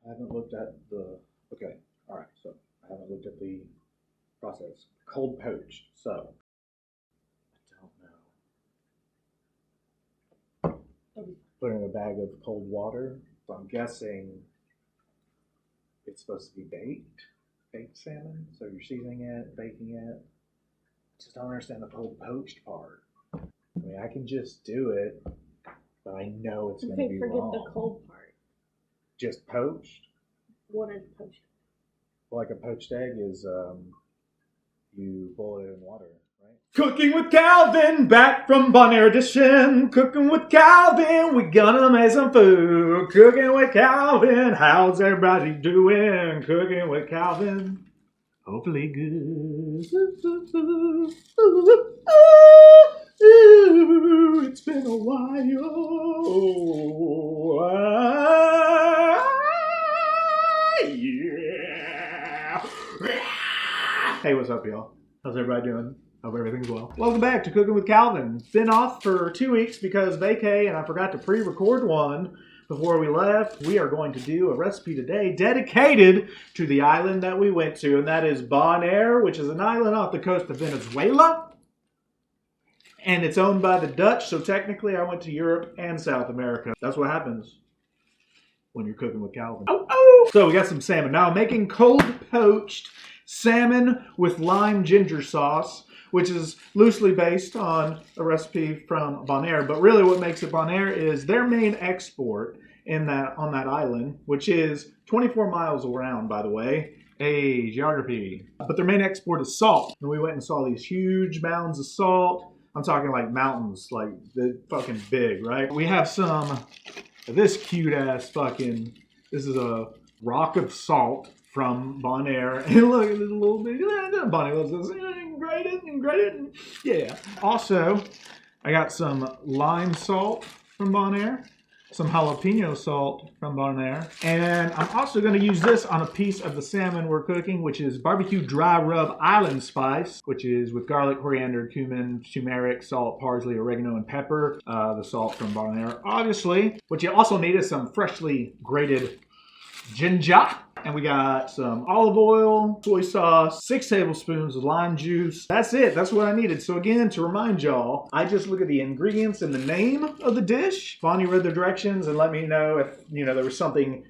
I haven't looked at the. Okay, all right. So I haven't looked at the process. Cold poached. So I don't know. Put in a bag of cold water. So I'm guessing it's supposed to be baked salmon. So you're seasoning it, baking it. Just don't understand the cold poached part. I mean, I can just do it, but I know it's going to be forget wrong. the cold part. Just poached? What is poached? Like a poached egg is, you boil it in water, right? Cooking with Calvin, back from Bonaire edition. Cooking with Calvin, we gonna make some food. Cooking with Calvin, how's everybody doing? Cooking with Calvin, hopefully good. It's been a while. Yeah. Hey, what's up, y'all? How's everybody doing? Hope everything's well. Welcome back to Cooking with Calvin. Been off for 2 weeks because vacay, and I forgot to pre-record one before we left. We are going to do a recipe today dedicated to the island that we went to, and that is Bonaire, which is an island off the coast of Venezuela. And it's owned by the Dutch, so technically I went to Europe and South America. That's what happens when you're cooking with Calvin. Oh, oh. So we got some salmon. Now I'm making cold poached salmon with lime ginger sauce, which is loosely based on a recipe from Bonaire. But really what makes it Bonaire is their main export on that island, which is 24 miles around, by the way. Hey, geography. But their main export is salt. And we went and saw these huge mounds of salt. I'm talking like mountains, like they're fucking big, right? We have some of this cute ass fucking, this is a rock of salt from Bonaire. And look at this little bit, Bonnie loves this, grated, yeah. Also, I got some lime salt from Bonaire, some jalapeno salt from Bonaire, and I'm also going to use this on a piece of the salmon we're cooking, which is barbecue dry rub island spice, which is with garlic, coriander, cumin, turmeric, salt, parsley, oregano, and pepper. The salt from Bonaire, obviously. What you also need is some freshly grated ginger. And we got some olive oil, soy sauce, 6 tablespoons of lime juice. That's it. That's what I needed. So again, to remind y'all, I just look at the ingredients and the name of the dish. Bonnie read the directions and let me know if, there was something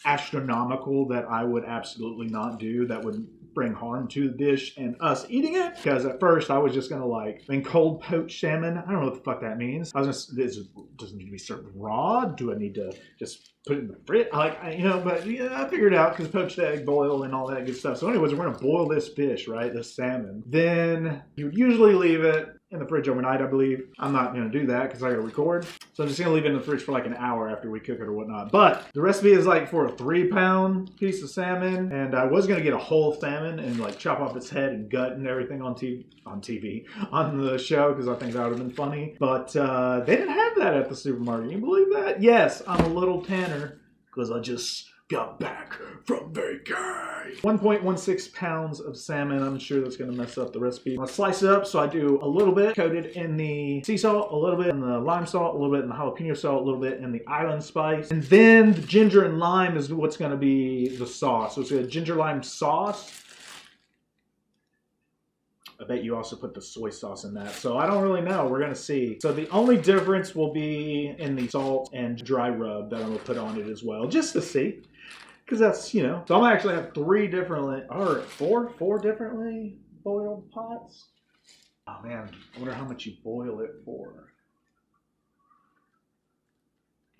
astronomical that I would absolutely not do that would bring harm to the dish and us eating it. Because at first I was just gonna cold poached salmon. I don't know what the fuck that means. This doesn't need to be served raw. Do I need to just put it in the fridge? But yeah, I figured it out because poached egg, boil, and all that good stuff. So anyways, we're gonna boil this fish, right? This salmon. Then you would usually leave it in the fridge overnight, I believe. I'm not gonna do that because I gotta record. So I'm just gonna leave it in the fridge for like an hour after we cook it or whatnot. But the recipe is like for a 3-pound piece of salmon. And I was gonna get a whole salmon and like chop off its head and gut and everything on the show, because I think that would have been funny. But they didn't have that at the supermarket. Can you believe that? Yes, I'm a little tanner because I just got back from vacay. 1.16 pounds of salmon. I'm sure that's going to mess up the recipe. I'll slice it up, so I do a little bit coated in the sea salt, a little bit in the lime salt, a little bit in the jalapeno salt, a little bit in the island spice. And then the ginger and lime is what's going to be the sauce. So it's a ginger lime sauce. I bet you also put the soy sauce in that. So I don't really know. We're going to see. So the only difference will be in the salt and dry rub that I'm going to put on it as well, just to see. Because that's, So I'm going to actually have 4 differently boiled pots. Oh, man. I wonder how much you boil it for.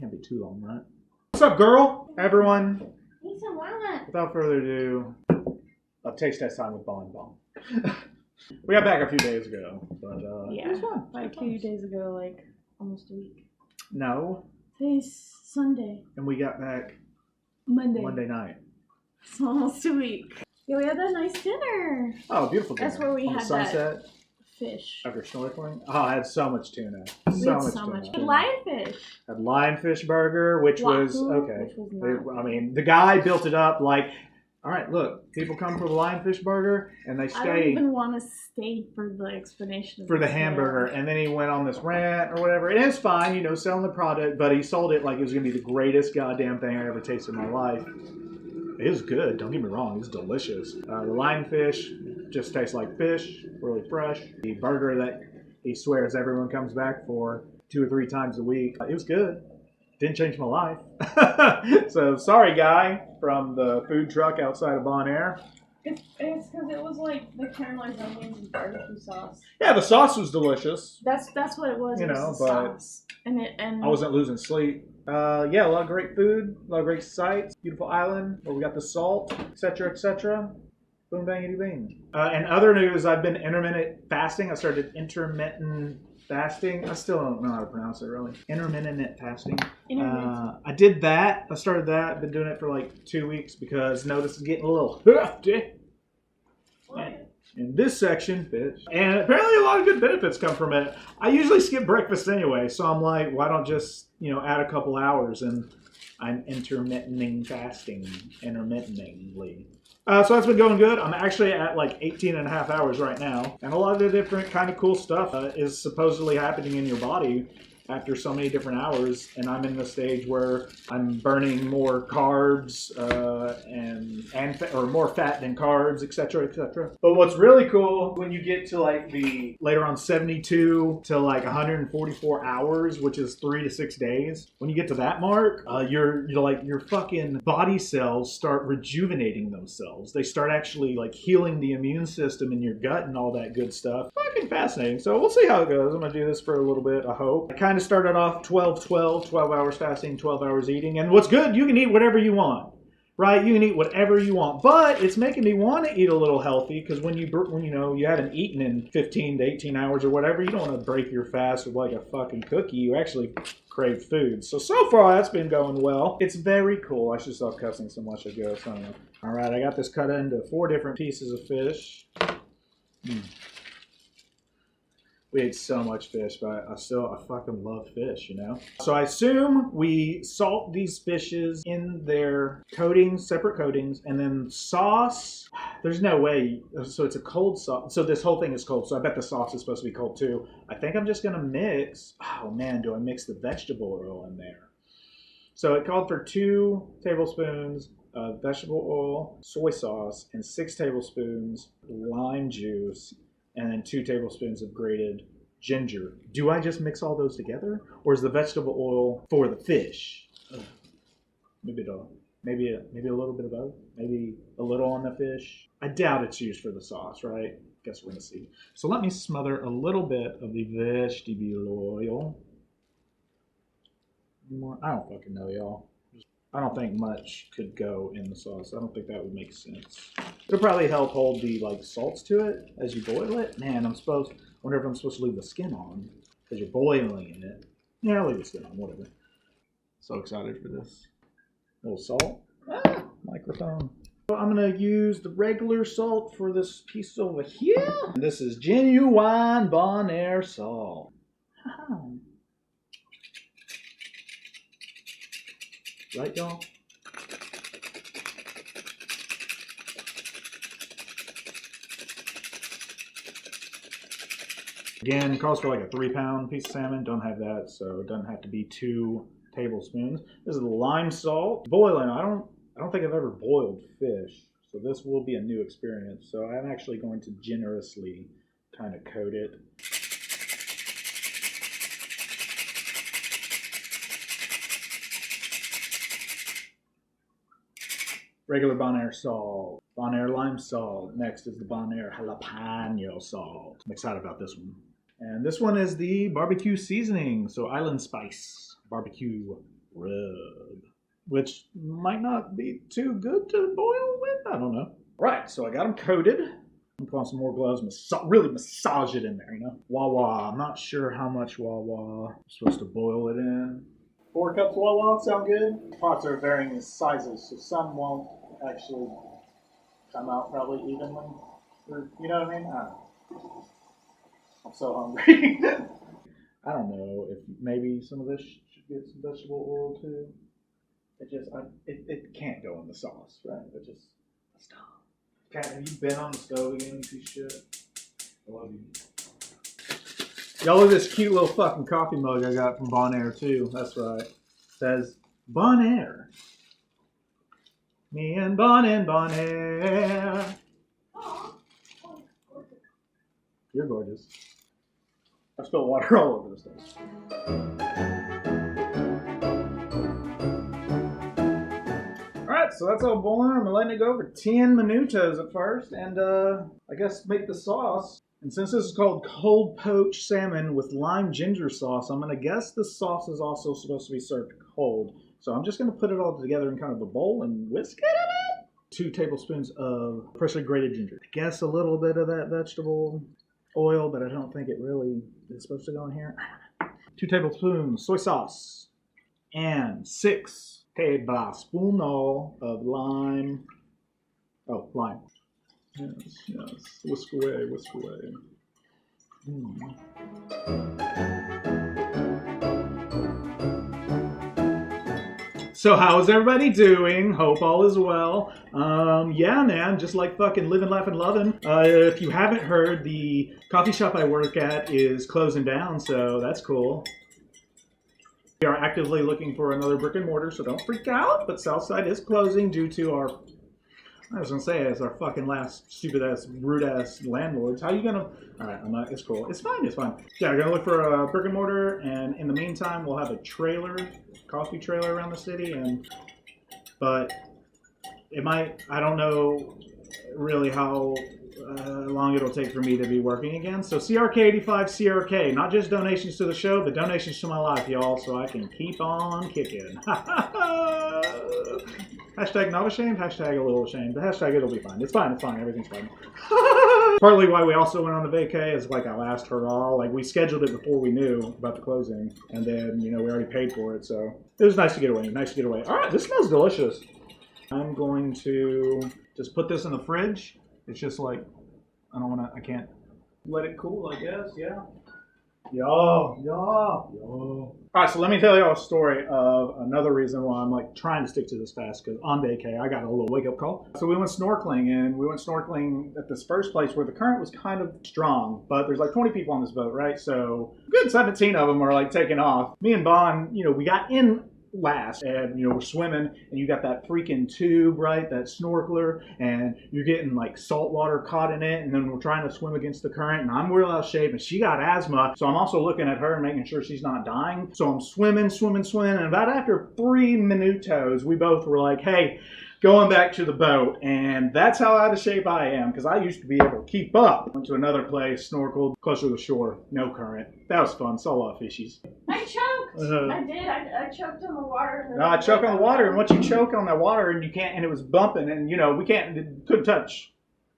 Can't be too long, right? What's up, girl? Everyone. Without further ado, a taste test time with Bon Bon. We got back a few days ago, but yeah, it was fun. Like 2 days ago, like almost a week. No. Today's Sunday. And we got back Monday night. It's almost a week. Yeah, we had that nice dinner. Oh, beautiful dinner. That's where we on had the sunset. That fish. After snorkeling. Oh, I had so much tuna. So much tuna. Lionfish. Had lionfish burger, which was okay. Which was the guy built it up like, all right, look, people come for the lionfish burger and they stay. I don't even want to stay for the explanation. For the hamburger. And then he went on this rant or whatever. And it's fine, selling the product, but he sold it like it was going to be the greatest goddamn thing I ever tasted in my life. It is good. Don't get me wrong. It's delicious. The lionfish just tastes like fish, really fresh. The burger that he swears everyone comes back for 2 or 3 times a week. It was good. Didn't change my life. So sorry, guy from the food truck outside of Bonaire. It's because it was like the caramelized onions and barbecue sauce. Yeah, the sauce was delicious. That's what it was. You know, was the but sauce. And I wasn't losing sleep. Yeah, a lot of great food, a lot of great sights, beautiful island where we got the salt, etc., etc. Boom, bangity bing. And other news, I've been intermittent fasting. I started intermittent fasting. I still don't know how to pronounce it really. Intermittent fasting. I did that. I started that. I've been doing it for like 2 weeks because notice it's getting a little hefty. In this section, fish. And apparently a lot of good benefits come from it. I usually skip breakfast anyway, so I'm like, why don't just, add a couple hours, and I'm intermittently fasting intermittently. So that's been going good. I'm actually at like 18 and a half hours right now. And a lot of the different kind of cool stuff is supposedly happening in your body after so many different hours. And I'm in the stage where I'm burning more carbs or more fat than carbs, etc., etc. But what's really cool when you get to like the later on 72 to like 144 hours, which is 3 to 6 days. When you get to that mark, your fucking body cells start rejuvenating themselves. They start actually like healing the immune system in your gut and all that good stuff. Fucking fascinating. So we'll see how it goes. I'm gonna do this for a little bit, I hope. I kind of started off 12 hours fasting, 12 hours eating. And what's good, you can eat whatever you want. Right, you can eat whatever you want, but it's making me want to eat a little healthy because when you haven't eaten in 15 to 18 hours or whatever, you don't want to break your fast with like a fucking cookie. You actually crave food. So far that's been going well. It's very cool. I should stop cussing so much, I guess. I don't know. All right, I got this cut into 4 different pieces of fish. We ate so much fish, but I fucking love fish, So I assume we salt these fishes in their coatings, separate coatings, and then sauce. There's no way. So it's a cold sauce. So this whole thing is cold. So I bet the sauce is supposed to be cold too. I think I'm just going to mix. Oh man, do I mix the vegetable oil in there? So it called for 2 tablespoons of vegetable oil, soy sauce, and 6 tablespoons lime juice, and then 2 tablespoons of grated ginger. Do I just mix all those together? Or is the vegetable oil for the fish? Maybe a little bit of both. Maybe a little on the fish. I doubt it's used for the sauce, right? Guess we're going to see. So let me smother a little bit of the vegetable oil. I don't fucking know, y'all. I don't think much could go in the sauce. I don't think that would make sense. It'll probably help hold the salts to it as you boil it. Man, wonder if I'm supposed to leave the skin on because you're boiling it. Yeah, I'll leave the skin on, whatever. So excited for this. A little salt. Microphone. So I'm gonna use the regular salt for this piece over here. And this is genuine Bonaire salt. Right, y'all? Again, it calls for like a 3-pound piece of salmon. Don't have that, so it doesn't have to be 2 tablespoons. This is the lime salt. Boiling. I don't think I've ever boiled fish, so this will be a new experience. So I'm actually going to generously kind of coat it. Regular Bonaire salt, Bonaire lime salt. Next is the Bonaire jalapeno salt. I'm excited about this one. And this one is the barbecue seasoning. So island spice, barbecue rub, which might not be too good to boil with. I don't know. Right, so I got them coated. I'm putting on some more gloves, really massage it in there, Wawa. I'm not sure how much Wawa I'm supposed to boil it in. 4 cups Wawa, sound good? Pots are varying in sizes, so some won't actually come out probably evenly. Or, you know what I mean? I don't know. I'm so hungry. I don't know if maybe some of this should get some vegetable oil too. It can't go in the sauce, right? Stop. Kat, have you been on the stove again, you piece of shit? I love you. Y'all look at this cute little fucking coffee mug I got from Bonaire too. That's right. It says Bonaire. Me and Bon in Bonaire. You're gorgeous. I spilled water all over this thing. Alright, so that's all boiling. I'm letting it go for 10 minutos at first, and I guess make the sauce. And since this is called cold-poached salmon with lime ginger sauce, I'm going to guess the sauce is also supposed to be served cold. So I'm just going to put it all together in kind of a bowl and whisk it in it. 2 tablespoons of freshly grated ginger. I guess a little bit of that vegetable oil, but I don't think it really is supposed to go in here. 2 tablespoons soy sauce. And 6 tablespoons of lime. Oh, lime. Yes, yes. Whisk away, whisk away. So how is everybody doing? Hope all is well. Yeah, man, just like fucking living, laughing, loving. If you haven't heard, the coffee shop I work at is closing down, so that's cool. We are actively looking for another brick and mortar, so don't freak out. But Southside is closing due to our, I was gonna say, it's our fucking last stupid ass, rude ass landlords. How you gonna? All right, I'm not. It's cool. It's fine. It's fine. Yeah, we're gonna look for a brick and mortar, and in the meantime, we'll have a trailer, coffee trailer around the city, but it might. I don't know really how long it'll take for me to be working again. So CRK85 CRK, not just donations to the show, but donations to my life, y'all, so I can keep on kicking. Hashtag not ashamed, hashtag a little ashamed. The hashtag it'll be fine. It's fine, everything's fine. Partly why we also went on the vacay is like our last hurrah. Like we scheduled it before we knew about the closing, and then we already paid for it, so it was nice to get away. All right, this smells delicious. I'm going to just put this in the fridge. It's just like, I can't let it cool, I guess, yeah. Yo. Alright, so let me tell you a story of another reason why I'm like trying to stick to this fast, because on vacay I got a little wake up call. So we went snorkeling at this first place where the current was kind of strong, but there's like 20 people on this boat, right? So good 17 of them are like taking off. Me and Bon, we got in last, and we're swimming, and you got that freaking tube, right, that snorkeler, and you're getting like salt water caught in it, and then we're trying to swim against the current, and I'm real out of shape, and she got asthma, so I'm also looking at her and making sure she's not dying. So I'm swimming, and about after 3 minutos we both were like, hey, going back to the boat. And that's how out of shape I am, because I used to be able to keep up. Went to another place, snorkeled closer to the shore, no current. That was fun, saw a lot of fishies. I choked. I did. I choked on the water. No, I choked on the water, and once you choke on that water, and you can't, and it was bumping, and couldn't touch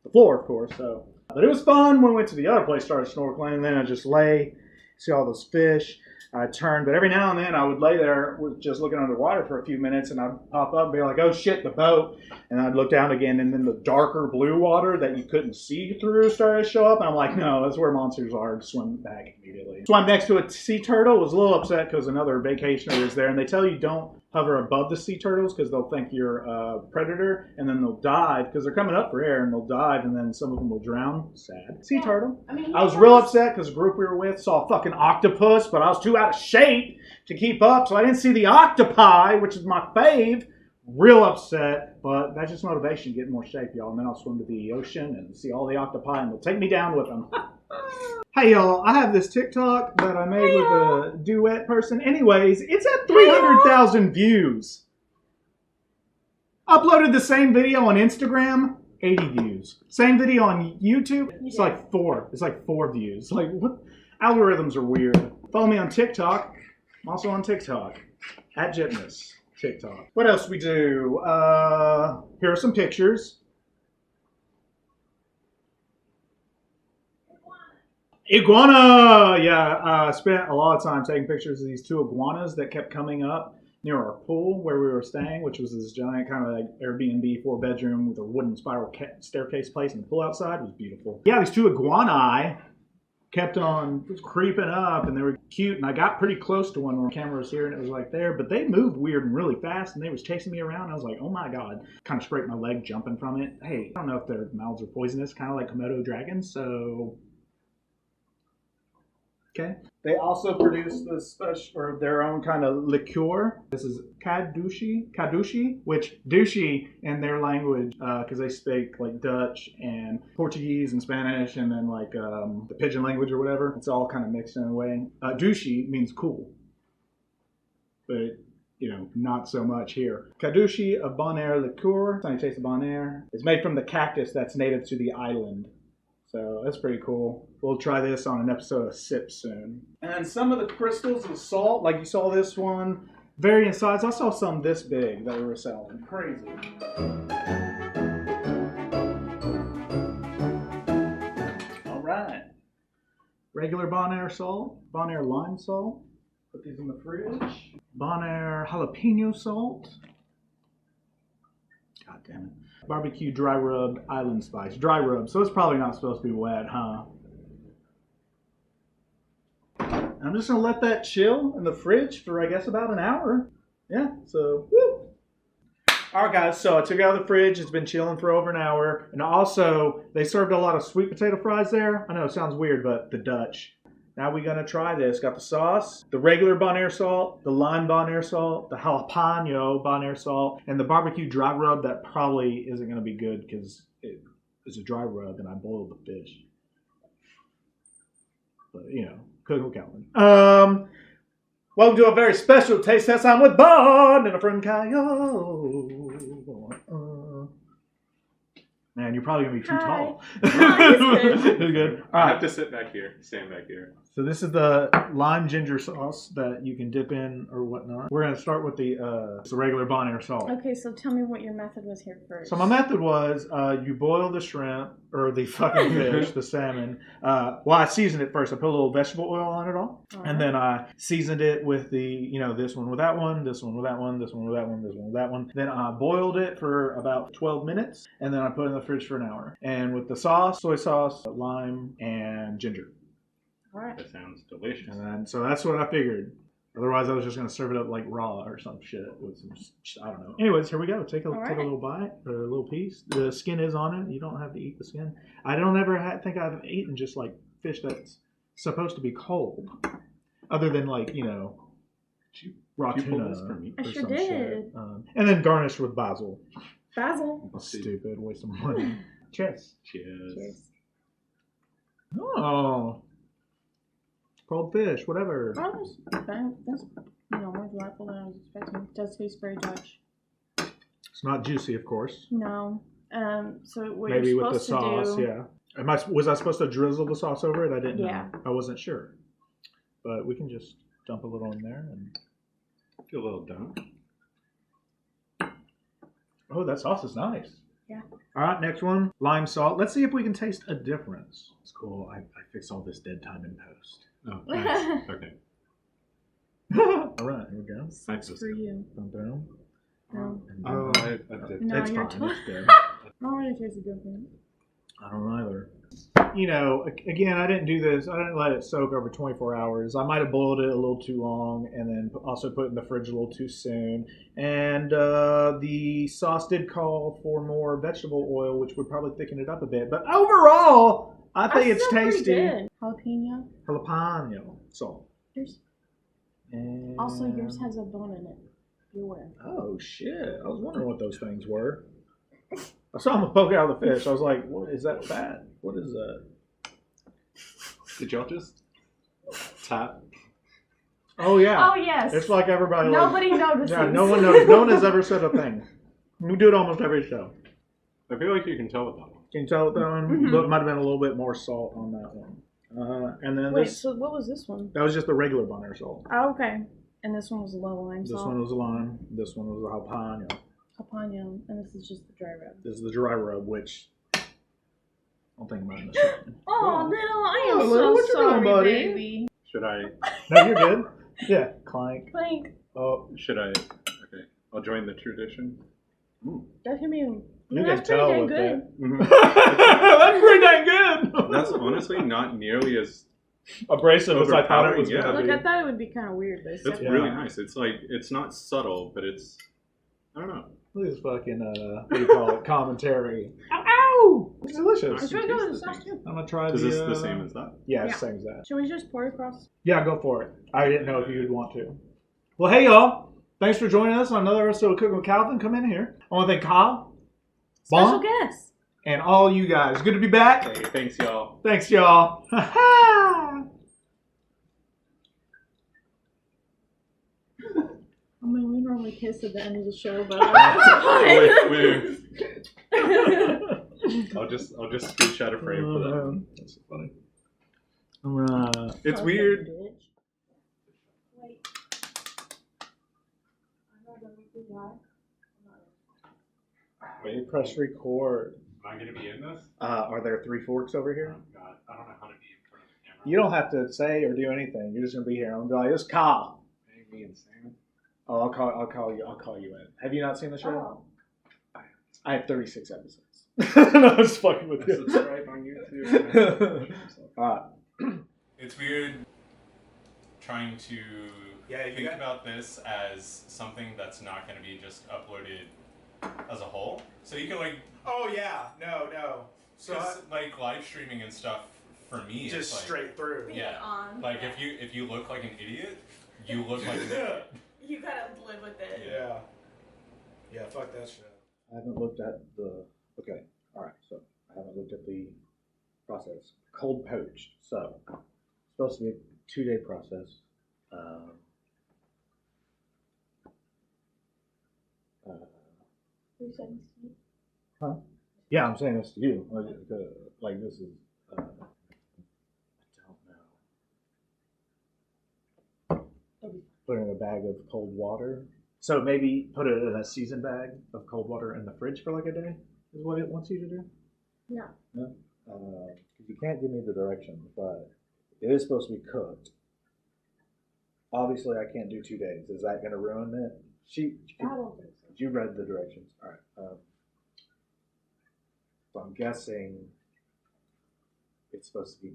the floor, of course. So, but it was fun when we went to the other place, started snorkeling, and then I just lay, see all those fish. I turned, but every now and then I would lay there with just looking underwater for a few minutes, and I'd pop up and be like, oh shit, the boat. And I'd look down again, and then the darker blue water that you couldn't see through started to show up. And I'm like, no, that's where monsters are. Swim back immediately. Swam next to a sea turtle. Was a little upset because another vacationer is there, and they tell you don't hover above the sea turtles because they'll think you're a predator, and then they'll dive because they're coming up for air, and they'll dive, and then some of them will drown. Sad. Sea turtle. I was real upset because the group we were with saw a fucking octopus, but I was too out of shape to keep up, so I didn't see the octopi, which is my fave. Real upset, but that's just motivation, getting more shape, y'all. And then I'll swim to the ocean and see all the octopi, and they'll take me down with them. Hey, y'all, I have this TikTok that I made with a duet person. Anyways, it's at 300,000 views. Uploaded the same video on Instagram, 80 views. Same video on YouTube, it's like 4. It's like 4 views. Like, what? Algorithms are weird. Follow me on TikTok. I'm also on TikTok. At Jitness. TikTok. What else we do? Here are some pictures. Iguana! Yeah, I spent a lot of time taking pictures of these 2 iguanas that kept coming up near our pool where we were staying, which was this giant kind of like Airbnb 4-bedroom with a wooden spiral staircase place and the pool outside. It was beautiful. Yeah, these 2 iguana kept on creeping up, and they were cute, and I got pretty close to one when the camera was here, and it was like there, but they moved weird and really fast, and they was chasing me around, and I was like, oh my god. Kind of scraped my leg jumping from it. Hey, I don't know if their mouths are poisonous, kind of like Komodo dragons, so Okay. They also produce this special, or their own kind of liqueur. This is kadushi, which douchey in their language, because they speak like Dutch and Portuguese and Spanish, and then like the pidgin language or whatever. It's all kind of mixed in a way. Douchey means cool, but not so much here. Kadushi, a Bonaire liqueur. Sunny Taste of Bonaire. It's made from the cactus that's native to the island. So that's pretty cool. We'll try this on an episode of Sip soon. And some of the crystals of salt, like you saw this one, vary in size. I saw some this big that we were selling. Crazy. All right. Regular Bonaire salt, Bonaire lime salt. Put these in the fridge. Bonaire jalapeno salt. God damn it. Barbecue dry rubbed island spice. Dry rub, so it's probably not supposed to be wet, huh? I'm just gonna let that chill in the fridge for I guess about an hour. Yeah, so woo. Alright guys, so I took it out of the fridge, it's been chilling for over an hour. And also, they served a lot of sweet potato fries there. I know it sounds weird, but the Dutch. Now we're going to try this. Got the sauce, the regular Bonaire salt, the lime Bonaire salt, the jalapeno Bonaire salt, and the barbecue dry rub that probably isn't going to be good because it is a dry rub and I boiled the fish. But, cooking with Calvin. Welcome to a very special taste test. I'm with Bon and a friend Kyle. Man, you're probably going to be too tall. It's good. All I right. have to stand back here. So this is the lime ginger sauce that you can dip in or whatnot. We're going to start with the regular Bonaire salt. Okay, so tell me what your method was here first. So my method was you boil the shrimp or the fucking fish, the salmon. I seasoned it first. I put a little vegetable oil on it all. And then I seasoned it with the, this one with that one, this one with that one, this one with that one, this one with that one. Then I boiled it for about 12 minutes and then I put it in the fridge for an hour. And with the sauce, soy sauce, lime, and ginger. All right. That sounds delicious. And then, so that's what I figured. Otherwise, I was just going to serve it up like raw or some shit with some, I don't know. Anyways, here we go. Take a little bite, or a little piece. The skin is on it. You don't have to eat the skin. I don't ever think I've eaten just like fish that's supposed to be cold. Other than like, raw tuna I or sure some did. shit. And then garnished with basil. Basil. Stupid. Waste of money. Cheers. Cheers. Oh. Cold fish, whatever. Oh, that's more delightful than I was expecting. It does taste very Dutch. It's not juicy, of course. No. So what Maybe you're with the supposed sauce, to do, yeah. Was I supposed to drizzle the sauce over it? I didn't Yeah. know. I wasn't sure. But we can just dump a little in there and Feel a little dunk. oh, that sauce is nice. Yeah. All right, next one, lime salt. Let's see if we can taste a difference. It's cool. I fixed all this dead time in post. Oh, nice. Okay. All right, here we go. Thanks. for you. Boom, boom. No. Oh, I did. No, It's you're fine. It's good. I don't really taste a difference. I don't know either. Again, I didn't do this. I didn't let it soak over 24 hours. I might have boiled it a little too long and then also put it in the fridge a little too soon. And the sauce did call for more vegetable oil, which would probably thicken it up a bit. But overall, I think it's tasty. Good. Jalapeno. Jalapeno salt. And Also, yours has a bone in it. Beware. oh, shit. I was wondering what those things were. I saw them poke out of the fish. I was like, what is that fat? What is that? Did y'all just tap? Oh, yeah. Oh, yes. It's like everybody Nobody notices. Yeah, no one noticed. No one has ever said a thing. We do it almost every show. I feel like you can tell with that one. Can you tell with that one? Mm-hmm. It might have been a little bit more salt on that one. And then Wait, this, so what was this one? that was just the regular Bonaire salt. Oh, okay. And this one was a low lime This salt. one was a lime. This one was a jalapeno. Jalapeno. And this is just the dry rub. This is the dry rub, which I don't think mine is. Oh, little, I am little, so what you doing, sorry, buddy? baby. Should I? No, you're good. Yeah, clank. Clink. Oh, Should I? Okay. I'll join the tradition. That can be. you That's can pretty tell dang with good. that. That's pretty dang good. That's honestly not nearly as. Abrasive as I thought it was Overpowering, going to Look, be. I thought it would be kind of weird, but it's It's Yeah. really nice. It's like it's not subtle, but it's. I don't know. Look at this fucking, what do you call it, commentary. Ow, ow! Woo! It's delicious. It's really good with the sauce too. I'm gonna try Is the. this the same as that? Yeah, it's Yeah. the same as that. Should we just pour it across? Yeah, go for it. I didn't know if you'd want to. Well, hey y'all! Thanks for joining us on another episode of Cooking with Calvin. Come in here. I want to thank Kyle, Special Bon, guest. and all you guys. Good to be back. Hey, thanks, y'all. Thanks, y'all. I mean, we normally kiss at the end of the show, but Wait. I'll just scooch out a frame for that. That's so funny. Alright. It's weird. Wait. Wait, Press record. am I gonna be in this? Are there 3 forks over here? Oh God, I don't know how to be in front of the camera. You don't have to say or do anything. You're just gonna be here. I'm gonna be like, "This is Kyle." Me and Salmon. Oh, I'll call you in. Have you not seen the show? Oh. I have 36 episodes. No, I was fucking with you. Subscribe on YouTube. Alright. It's weird trying to think about this as something that's not going to be just uploaded as a whole. So you can Oh yeah, no. just like live streaming and stuff for me. just it's like, straight through. Yeah. On. Like if you look like an idiot, you look like an idiot. You gotta live with it. Yeah. Yeah, fuck that shit. I haven't looked at the. Okay, alright, so I haven't looked at the process. Cold-Poached. So, it's supposed to be a 2-day process. 3 seconds. Huh? Yeah, I'm saying this to you. Like this is. I don't know. Put it in a bag of cold water. So maybe put it in a seasoned bag of cold water in the fridge for like a day. Is what it wants you to do. No. No. Because you can't give me the directions, but it is supposed to be cooked. Obviously, I can't do 2 days. Is that going to ruin it? I don't think so. You read the directions. All right. So I'm guessing it's supposed to be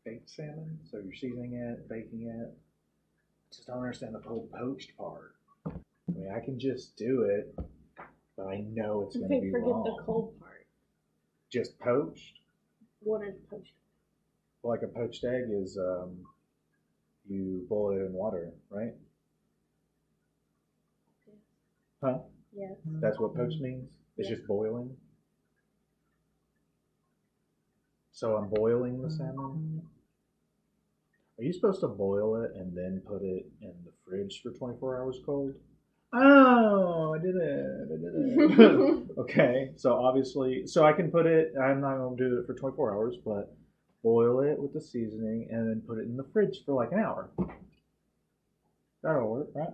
baked salmon. So you're seasoning it, baking it. I just don't understand the cold-poached part. I mean, I can just do it, but I know it's going to Okay, be forget wrong. the cold part. Just poached? What is poached? Like a poached egg is, you boil it in water, right? Huh? Yes. That's what poached means? It's Yeah. just boiling? So I'm boiling the salmon? Are you supposed to boil it and then put it in the fridge for 24 hours cold? Oh, I did it. Okay, so obviously, so I can put it, I'm not going to do it for 24 hours, but boil it with the seasoning and then put it in the fridge for like an hour. That'll work, right?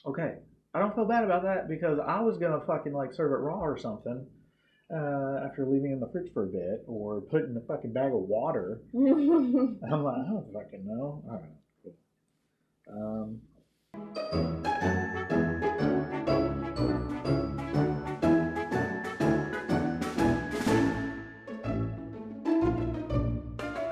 Okay, I don't feel bad about that because I was going to fucking like serve it raw or something after leaving it in the fridge for a bit or put it in a fucking bag of water. I'm like, I don't fucking know. All right.